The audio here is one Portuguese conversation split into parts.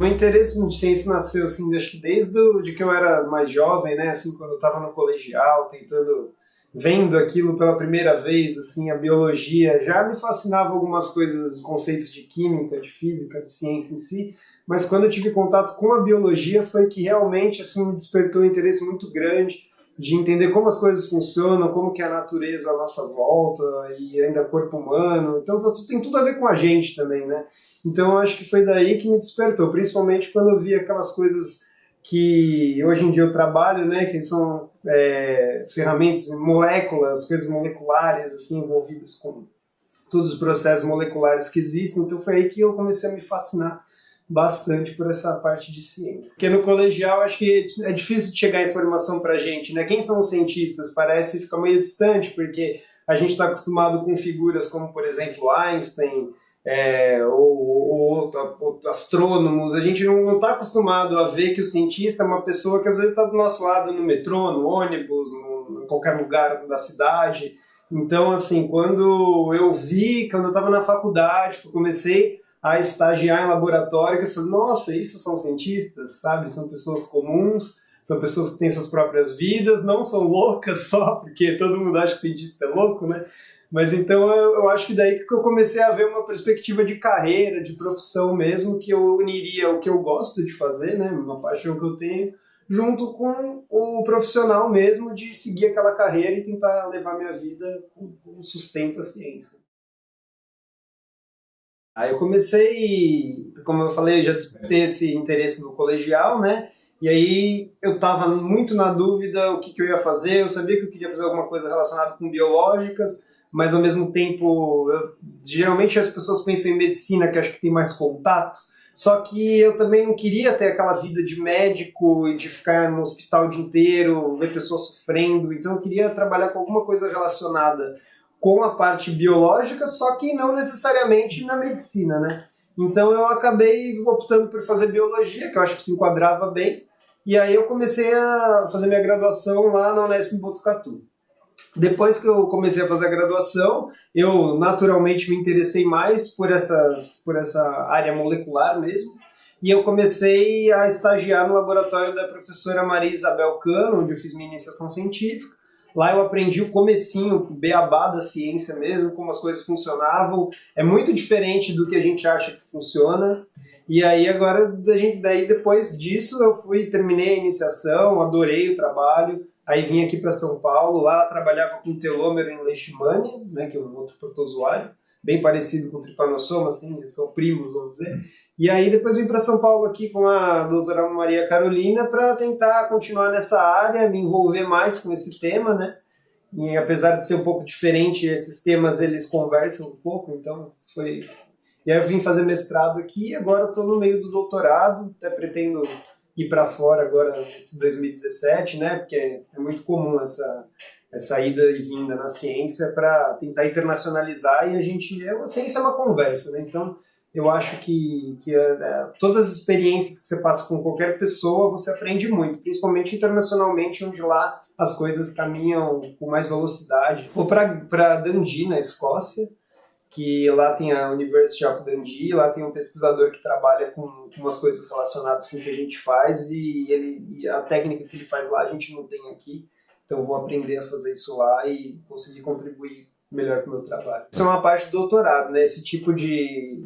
O interesse de ciência nasceu, assim, acho que de que eu era mais jovem, né, assim, quando eu estava no colegial, vendo aquilo pela primeira vez, assim, a biologia, já me fascinava algumas coisas, os conceitos de química, de física, de ciência em si, mas quando eu tive contato com a biologia foi que realmente, assim, me despertou um interesse muito grande de entender como as coisas funcionam, como que é a natureza à nossa volta e ainda o corpo humano, então tem tudo a ver com a gente também, né? Então eu acho que foi daí que me despertou, principalmente quando eu vi aquelas coisas que hoje em dia eu trabalho, né, que são ferramentas, moléculas, coisas moleculares assim, envolvidas com todos os processos moleculares que existem, então foi aí que eu comecei a me fascinar bastante por essa parte de ciência. Porque no colegial acho que é difícil de chegar a informação pra gente, né? Quem são os cientistas? Parece ficar meio distante, porque a gente está acostumado com figuras como, por exemplo, Einstein, ou astrônomos. A gente não está acostumado a ver que o cientista é uma pessoa que às vezes está do nosso lado no metrô, no ônibus, em qualquer lugar da cidade. Então, assim, quando eu estava na faculdade, que eu comecei a estagiar em laboratório, que eu falei, nossa, isso são cientistas, sabe? São pessoas comuns, são pessoas que têm suas próprias vidas, não são loucas só, porque todo mundo acha que cientista é louco, né? Mas então eu acho que daí que eu comecei a ver uma perspectiva de carreira, de profissão mesmo, que eu uniria o que eu gosto de fazer, né? Uma paixão que eu tenho, junto com o profissional mesmo de seguir aquela carreira e tentar levar minha vida com sustento à ciência. Aí eu comecei, como eu falei, já despertei esse interesse no colegial, né? E aí eu estava muito na dúvida o que eu ia fazer. Eu sabia que eu queria fazer alguma coisa relacionada com biológicas, mas ao mesmo tempo, geralmente as pessoas pensam em medicina, que acho que tem mais contato, só que eu também não queria ter aquela vida de médico e de ficar no hospital o dia inteiro, ver pessoas sofrendo, então eu queria trabalhar com alguma coisa relacionada com a parte biológica, só que não necessariamente na medicina, né? Então eu acabei optando por fazer biologia, que eu acho que se enquadrava bem, e aí eu comecei a fazer minha graduação lá na Unesp em Botucatu. Depois que eu comecei a fazer a graduação, eu naturalmente me interessei mais por essa área molecular mesmo, e eu comecei a estagiar no laboratório da professora Maria Isabel Cano, onde eu fiz minha iniciação científica. Lá eu aprendi o comecinho, o beabá da ciência mesmo, como as coisas funcionavam. É muito diferente do que a gente acha que funciona. E aí agora, daí depois disso, terminei a iniciação, adorei o trabalho. Aí vim aqui para São Paulo, lá trabalhava com telômero em leishmania, né, que é um outro protozoário, bem parecido com o tripanossoma, assim, são primos, vamos dizer. E aí depois vim para São Paulo aqui com a doutora Maria Carolina para tentar continuar nessa área, me envolver mais com esse tema, né? E apesar de ser um pouco diferente, esses temas eles conversam um pouco, então foi... E aí eu vim fazer mestrado aqui, agora estou no meio do doutorado, até pretendo ir para fora agora nesse 2017, né? Porque é muito comum essa ida e vinda na ciência para tentar internacionalizar e a ciência é uma conversa, né? Então eu acho que todas as experiências que você passa com qualquer pessoa, você aprende muito, principalmente internacionalmente, onde lá as coisas caminham com mais velocidade. Ou para Dundee, na Escócia, que lá tem a University of Dundee, lá tem um pesquisador que trabalha com umas coisas relacionadas com o que a gente faz e a técnica que ele faz lá a gente não tem aqui, então eu vou aprender a fazer isso lá e conseguir contribuir melhor com o meu trabalho. Isso é uma parte do doutorado, né? Esse tipo de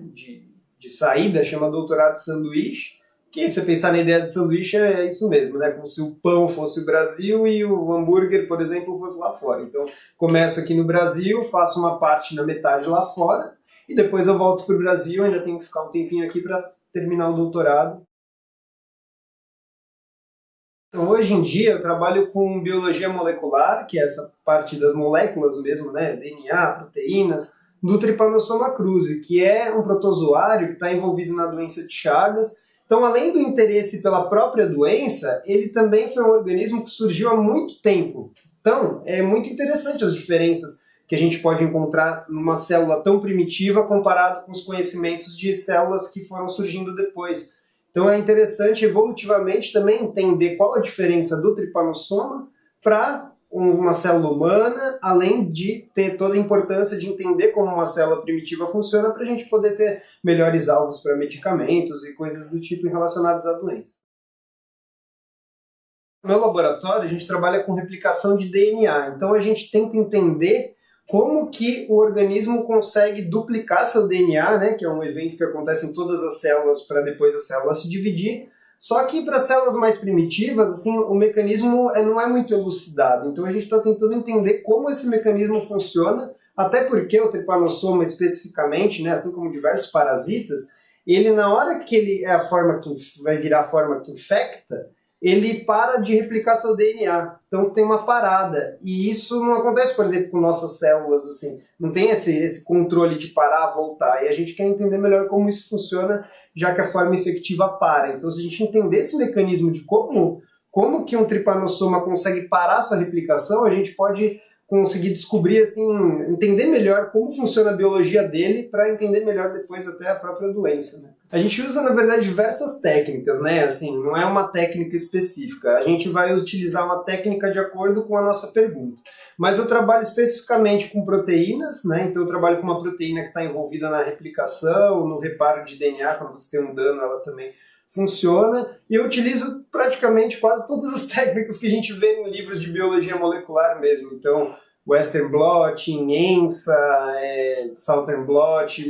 saída chama doutorado sanduíche, que se você pensar na ideia do sanduíche é isso mesmo, né? Como se o pão fosse o Brasil e o hambúrguer, por exemplo, fosse lá fora. Então, começo aqui no Brasil, faço uma parte na metade lá fora e depois eu volto para o Brasil, ainda tenho que ficar um tempinho aqui para terminar o doutorado. Então, hoje em dia, eu trabalho com biologia molecular, que é essa parte das moléculas mesmo, né? DNA, proteínas, do Trypanosoma cruzi, que é um protozoário que está envolvido na doença de Chagas. Então, além do interesse pela própria doença, ele também foi um organismo que surgiu há muito tempo. Então, é muito interessante as diferenças que a gente pode encontrar numa célula tão primitiva comparado com os conhecimentos de células que foram surgindo depois. Então é interessante evolutivamente também entender qual a diferença do tripanossoma para uma célula humana, além de ter toda a importância de entender como uma célula primitiva funciona para a gente poder ter melhores alvos para medicamentos e coisas do tipo relacionadas a doenças. No meu laboratório, a gente trabalha com replicação de DNA, então a gente tenta entender como que o organismo consegue duplicar seu DNA, né, que é um evento que acontece em todas as células para depois a célula se dividir. Só que para células mais primitivas, assim, o mecanismo não é muito elucidado. Então a gente está tentando entender como esse mecanismo funciona, até porque o tripanossoma especificamente, né, assim como diversos parasitas, ele na hora que ele é a forma que vai virar a forma que infecta, ele para de replicar seu DNA. Então tem uma parada. E isso não acontece, por exemplo, com nossas células, assim. Não tem esse controle de parar, voltar. E a gente quer entender melhor como isso funciona, já que a forma infectiva para. Então se a gente entender esse mecanismo de como que um tripanossoma consegue parar sua replicação, a gente pode conseguir descobrir, assim, entender melhor como funciona a biologia dele para entender melhor depois até a própria doença, né? A gente usa, na verdade, diversas técnicas, né? Assim, não é uma técnica específica. A gente vai utilizar uma técnica de acordo com a nossa pergunta. Mas eu trabalho especificamente com proteínas, né? Então eu trabalho com uma proteína que está envolvida na replicação, no reparo de DNA, quando você tem um dano, ela também funciona. E eu utilizo praticamente quase todas as técnicas que a gente vê em livros de biologia molecular mesmo. Então, Western blot, ENSA, Southern blot,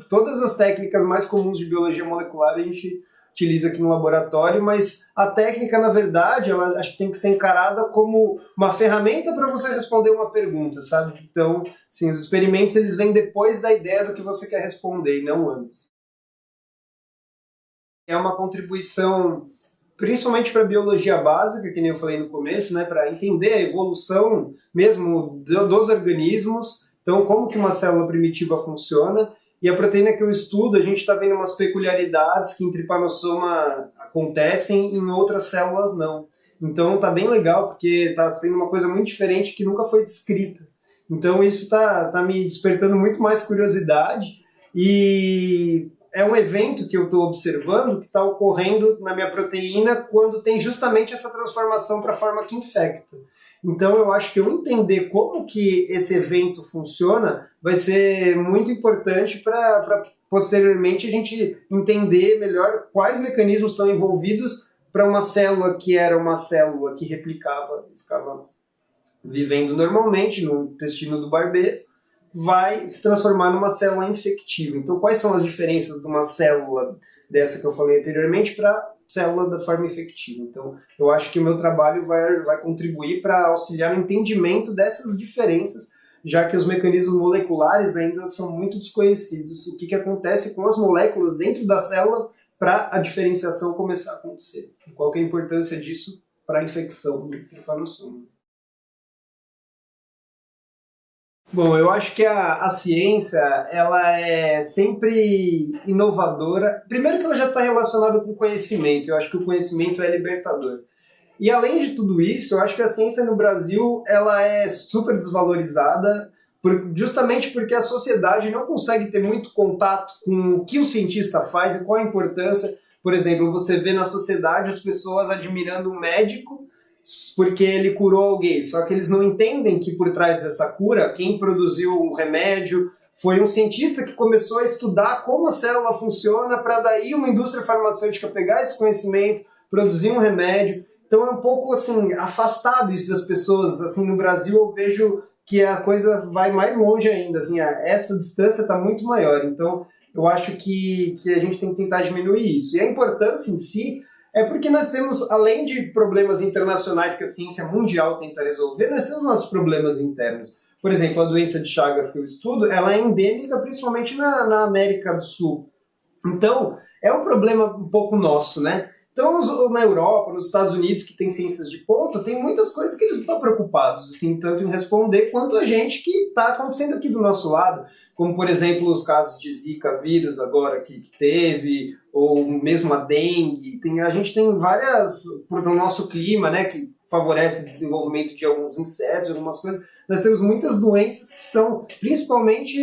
todas as técnicas mais comuns de biologia molecular a gente utiliza aqui no laboratório, mas a técnica, na verdade, ela acho que tem que ser encarada como uma ferramenta para você responder uma pergunta, sabe? Então, sim, os experimentos eles vêm depois da ideia do que você quer responder e não antes. É uma contribuição principalmente para a biologia básica, que nem eu falei no começo, né, para entender a evolução mesmo dos organismos, então como que uma célula primitiva funciona, e a proteína que eu estudo, a gente está vendo umas peculiaridades que em tripanossoma acontecem, em outras células não. Então tá bem legal, porque está sendo uma coisa muito diferente que nunca foi descrita. Então isso tá me despertando muito mais curiosidade, e é um evento que eu estou observando que está ocorrendo na minha proteína quando tem justamente essa transformação para a forma que infecta. Então eu acho que eu entender como que esse evento funciona vai ser muito importante para posteriormente a gente entender melhor quais mecanismos estão envolvidos para uma célula que era uma célula que replicava, ficava vivendo normalmente no intestino do barbeiro, vai se transformar numa célula infectiva. Então, quais são as diferenças de uma célula dessa que eu falei anteriormente para célula da forma infectiva? Então, eu acho que o meu trabalho vai contribuir para auxiliar no entendimento dessas diferenças, já que os mecanismos moleculares ainda são muito desconhecidos. O que acontece com as moléculas dentro da célula para a diferenciação começar a acontecer? Qual que é a importância disso para a infecção do tripanossoma? Bom, eu acho que a ciência ela é sempre inovadora. Primeiro que ela já está relacionada com o conhecimento, eu acho que o conhecimento é libertador. E além de tudo isso, eu acho que a ciência no Brasil ela é super desvalorizada, justamente porque a sociedade não consegue ter muito contato com o que o cientista faz e qual a importância. Por exemplo, você vê na sociedade as pessoas admirando um médico porque ele curou alguém, só que eles não entendem que por trás dessa cura, quem produziu o remédio foi um cientista que começou a estudar como a célula funciona para daí uma indústria farmacêutica pegar esse conhecimento, produzir um remédio. Então é um pouco assim, afastado isso das pessoas. Assim, no Brasil eu vejo que a coisa vai mais longe ainda, assim, essa distância está muito maior. Então eu acho que a gente tem que tentar diminuir isso. E a importância em si é porque nós temos, além de problemas internacionais que a ciência mundial tenta resolver, nós temos nossos problemas internos. Por exemplo, a doença de Chagas que eu estudo, ela é endêmica principalmente na América do Sul. Então, é um problema um pouco nosso, né? Então, na Europa, nos Estados Unidos, que tem ciências de ponta, tem muitas coisas que eles não estão preocupados, assim, tanto em responder, quanto a gente que está acontecendo aqui do nosso lado, como, por exemplo, os casos de Zika vírus agora que teve, ou mesmo a dengue. A gente tem várias, para o nosso clima, né, que favorece o desenvolvimento de alguns insetos, algumas coisas. Nós temos muitas doenças que são, principalmente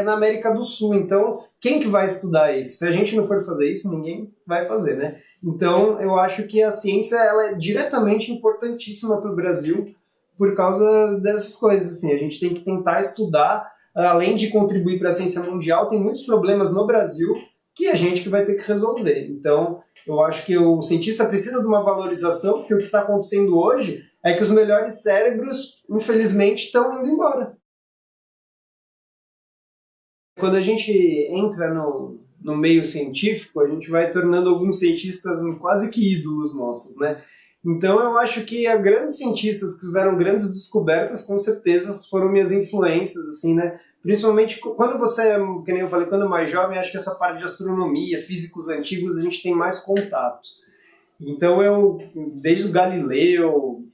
na América do Sul. Então, quem que vai estudar isso? Se a gente não for fazer isso, ninguém vai fazer, né? Então, eu acho que a ciência ela é diretamente importantíssima para o Brasil, por causa dessas coisas, assim. A gente tem que tentar estudar, além de contribuir para a ciência mundial, tem muitos problemas no Brasil que a gente que vai ter que resolver. Então, eu acho que o cientista precisa de uma valorização, porque o que está acontecendo hoje é que os melhores cérebros, infelizmente, estão indo embora. Quando a gente entra no meio científico, a gente vai tornando alguns cientistas quase que ídolos nossos, né? Então eu acho que grandes cientistas que fizeram grandes descobertas, com certeza foram minhas influências, assim, né? Principalmente quando você, que nem eu falei, quando é mais jovem, acho que essa parte de astronomia, físicos antigos, a gente tem mais contato. Então eu, desde o Galileu,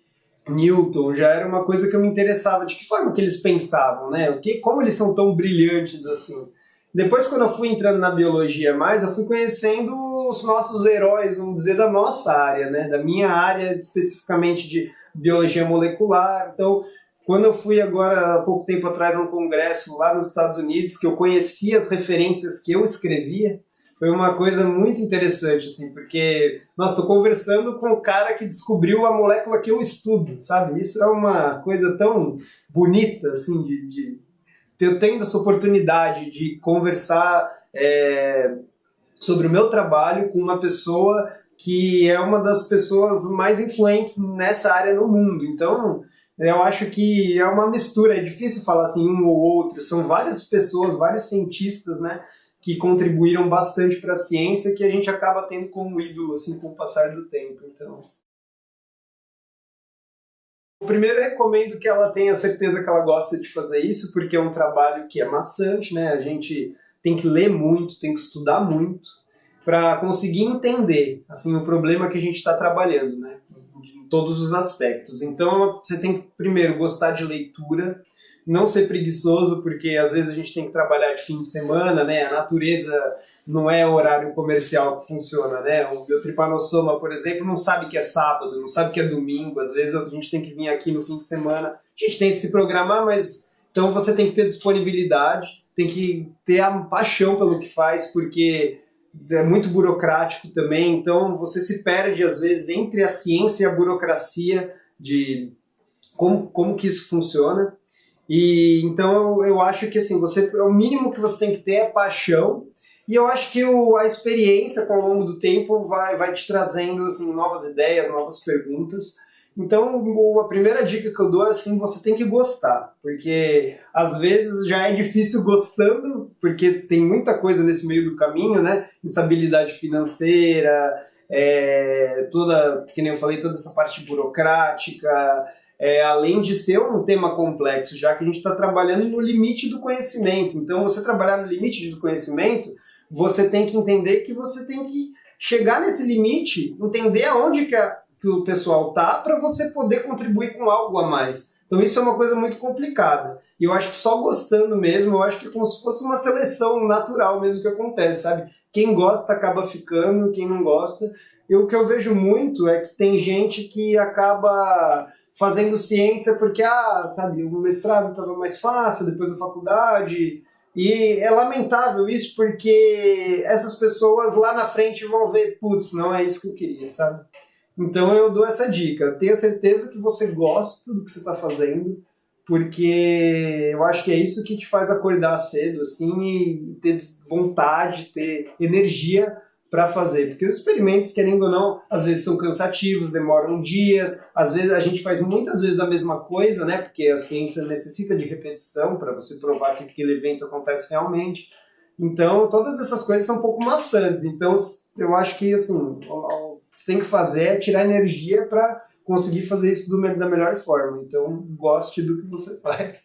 Newton, já era uma coisa que eu me interessava, de que forma que eles pensavam, né? Como eles são tão brilhantes assim. Depois, quando eu fui entrando na biologia mais, eu fui conhecendo os nossos heróis, vamos dizer, da nossa área, né? Da minha área, especificamente de biologia molecular. Então, quando eu fui agora, há pouco tempo atrás, a um congresso lá nos Estados Unidos, que eu conhecia as referências que eu escrevia, foi uma coisa muito interessante, assim, porque, nossa, estou conversando com o cara que descobriu a molécula que eu estudo, sabe? Isso é uma coisa tão bonita, assim, eu tendo essa oportunidade de conversar sobre o meu trabalho com uma pessoa que é uma das pessoas mais influentes nessa área no mundo. Então, eu acho que é uma mistura, é difícil falar assim um ou outro, são várias pessoas, vários cientistas, né, que contribuíram bastante para a ciência, que a gente acaba tendo como ídolo assim, com o passar do tempo. Então, primeiro, eu recomendo que ela tenha certeza que ela gosta de fazer isso, porque é um trabalho que é maçante, né? A gente tem que ler muito, tem que estudar muito, para conseguir entender assim, o problema que a gente está trabalhando, né? Em todos os aspectos. Então, você tem que, primeiro, gostar de leitura, não ser preguiçoso, porque às vezes a gente tem que trabalhar de fim de semana, né? A natureza não é horário comercial que funciona, né? O meu tripanossoma, por exemplo, não sabe que é sábado, não sabe que é domingo, às vezes a gente tem que vir aqui no fim de semana, a gente tem que se programar, mas então você tem que ter disponibilidade, tem que ter a paixão pelo que faz, porque é muito burocrático também, então você se perde às vezes entre a ciência e a burocracia de como que isso funciona. E então eu acho que assim, o mínimo que você tem que ter é paixão, e eu acho que a experiência com ao longo do tempo vai te trazendo assim, novas ideias, novas perguntas. Então a primeira dica que eu dou é assim, você tem que gostar, porque às vezes já é difícil gostando, porque tem muita coisa nesse meio do caminho, né? Instabilidade financeira, que nem eu falei, toda essa parte burocrática, além de ser um tema complexo, já que a gente está trabalhando no limite do conhecimento. Então, você trabalhar no limite do conhecimento, você tem que entender que você tem que chegar nesse limite, entender aonde que o pessoal está, para você poder contribuir com algo a mais. Então, isso é uma coisa muito complicada. E eu acho que só gostando mesmo, eu acho que é como se fosse uma seleção natural mesmo que acontece, sabe? Quem gosta acaba ficando, quem não gosta. E o que eu vejo muito é que tem gente que acaba fazendo ciência porque, sabe, o mestrado estava mais fácil, depois da faculdade, e é lamentável isso porque essas pessoas lá na frente vão ver, putz, não é isso que eu queria, sabe? Então eu dou essa dica, tenha certeza que você gosta do que você está fazendo, porque eu acho que é isso que te faz acordar cedo, assim, e ter vontade, ter energia para fazer, porque os experimentos, querendo ou não, às vezes são cansativos, demoram dias, às vezes a gente faz muitas vezes a mesma coisa, né? Porque a ciência necessita de repetição para você provar que aquele evento acontece realmente. Então, todas essas coisas são um pouco maçantes. Então, eu acho que assim, o que você tem que fazer é tirar energia para conseguir fazer isso da melhor forma. Então, goste do que você faz.